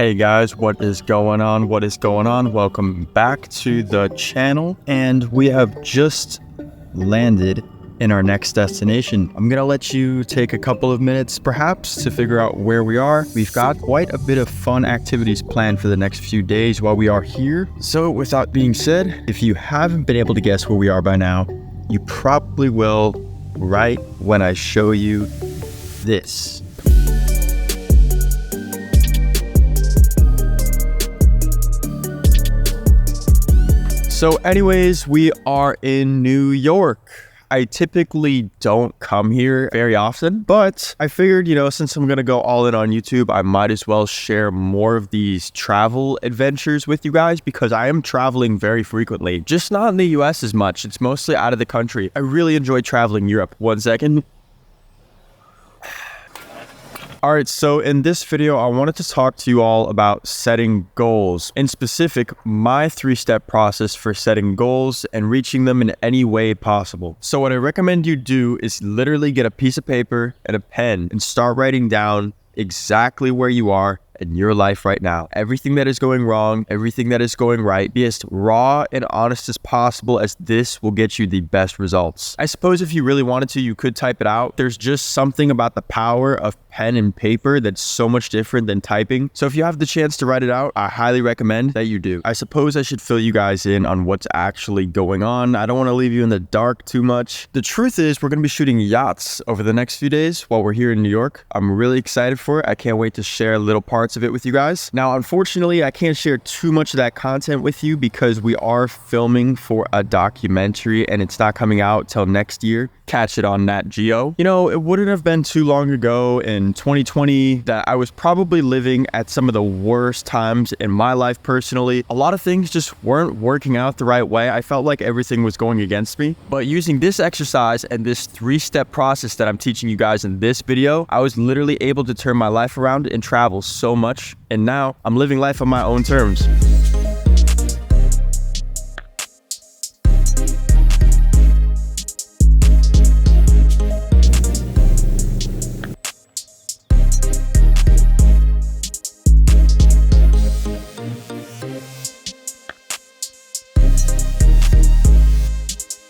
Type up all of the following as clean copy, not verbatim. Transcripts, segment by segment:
Hey guys, what is going on? What is going on? Welcome back to the channel, and we have just landed in our next destination. I'm gonna let you take a couple of minutes perhaps to figure out where we are. We've got quite a bit of fun activities planned for the next few days while we are here. So with that being said, if you haven't been able to guess where we are by now, you probably will right when I show you this. So anyways, we are in New York. I typically don't come here very often, but I figured, since I'm gonna go all in on YouTube, I might as well share more of these travel adventures with you guys because I am traveling very frequently, just not in the US as much. It's mostly out of the country. I really enjoy traveling Europe. One second. All right, so in this video, I wanted to talk to you all about setting goals. In specific, my 3-step process for setting goals and reaching them in any way possible. So what I recommend you do is literally get a piece of paper and a pen and start writing down exactly where you are in your life right now. Everything that is going wrong, everything that is going right. Be as raw and honest as possible, as this will get you the best results. I suppose if you really wanted to, you could type it out. There's just something about the power of pen and paper that's so much different than typing. So if you have the chance to write it out, I highly recommend that you do. I suppose I should fill you guys in on what's actually going on. I don't want to leave you in the dark too much. The truth is, we're going to be shooting yachts over the next few days while we're here in New York. I'm really excited for it. I can't wait to share little parts of it with you guys. Now, unfortunately, I can't share too much of that content with you because we are filming for a documentary and it's not coming out till next year. Catch it on Nat Geo. It wouldn't have been too long ago in 2020 that I was probably living at some of the worst times in my life personally. A lot of things just weren't working out the right way. I felt like everything was going against me. But using this exercise and this 3-step process that I'm teaching you guys in this video, I was literally able to turn my life around and travel so much. And now I'm living life on my own terms.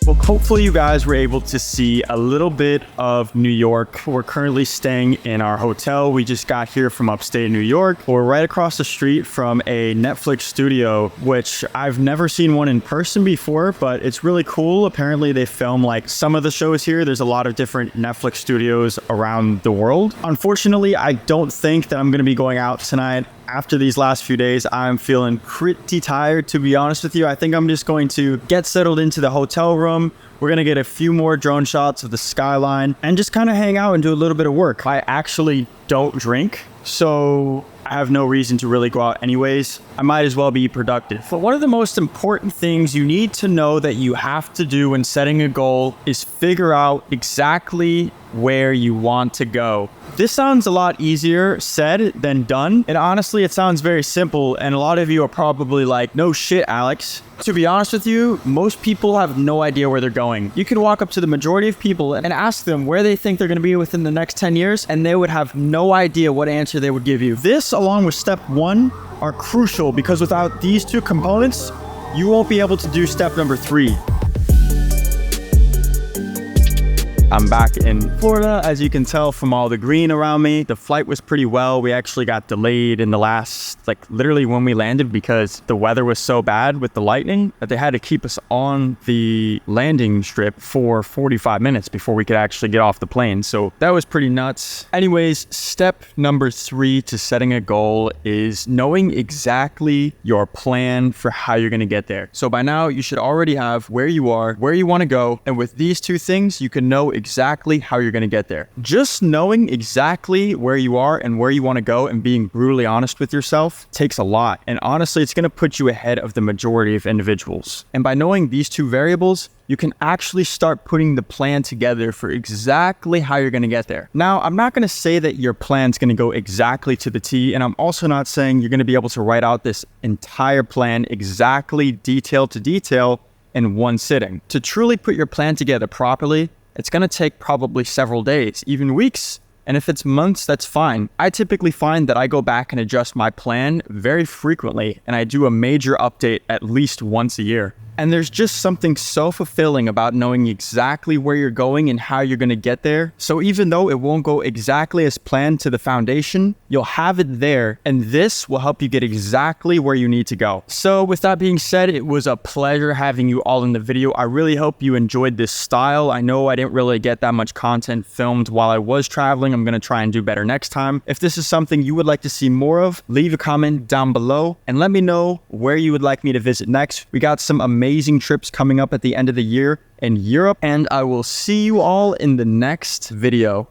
Well, hopefully you guys were able to see a little bit of New York. We're currently staying in our hotel. We just got here from upstate New York. We're right across the street from a Netflix studio, which I've never seen one in person before, but it's really cool. Apparently they film like some of the shows here. There's a lot of different Netflix studios around the world. Unfortunately, I don't think that I'm going to be going out tonight. After these last few days, I'm feeling pretty tired, to be honest with you. I think I'm just going to get settled into the hotel room. We're going to get a few more drone shots of the skyline and just kind of hang out and do a little bit of work. I actually don't drink, so I have no reason to really go out anyways. I might as well be productive. But one of the most important things you need to know that you have to do when setting a goal is figure out exactly where you want to go. This sounds a lot easier said than done. And honestly, it sounds very simple. And a lot of you are probably like, no shit, Alex. To be honest with you, most people have no idea where they're going. You can walk up to the majority of people and ask them where they think they're going to be within the next 10 years, and they would have no idea what answer they would give you. This, along with step 1, are crucial because without these 2 components, you won't be able to do step number 3. I'm back in Florida, as you can tell from all the green around me. The flight was pretty well. We actually got delayed in the last, literally when we landed because the weather was so bad with the lightning that they had to keep us on the landing strip for 45 minutes before we could actually get off the plane. So that was pretty nuts. Anyways, step number 3 to setting a goal is knowing exactly your plan for how you're gonna get there. So by now, you should already have where you are, where you wanna go, and with these 2 things, you can know exactly how you're going to get there. Just knowing exactly where you are and where you want to go and being brutally honest with yourself takes a lot. And honestly, it's going to put you ahead of the majority of individuals. And by knowing these 2 variables, you can actually start putting the plan together for exactly how you're going to get there. Now, I'm not going to say that your plan's going to go exactly to the T, and I'm also not saying you're going to be able to write out this entire plan exactly detail to detail in one sitting. To truly put your plan together properly, it's going to take probably several days, even weeks, And if it's months, that's fine. I typically find that I go back and adjust my plan very frequently, and I do a major update at least once a year. And there's just something so fulfilling about knowing exactly where you're going and how you're going to get there. So even though it won't go exactly as planned to the foundation, you'll have it there, and this will help you get exactly where you need to go. So with that being said, it was a pleasure having you all in the video. I really hope you enjoyed this style. I know I didn't really get that much content filmed while I was traveling. I'm going to try and do better next time. If this is something you would like to see more of, leave a comment down below and let me know where you would like me to visit next. We got some amazing trips coming up at the end of the year in Europe, and I will see you all in the next video.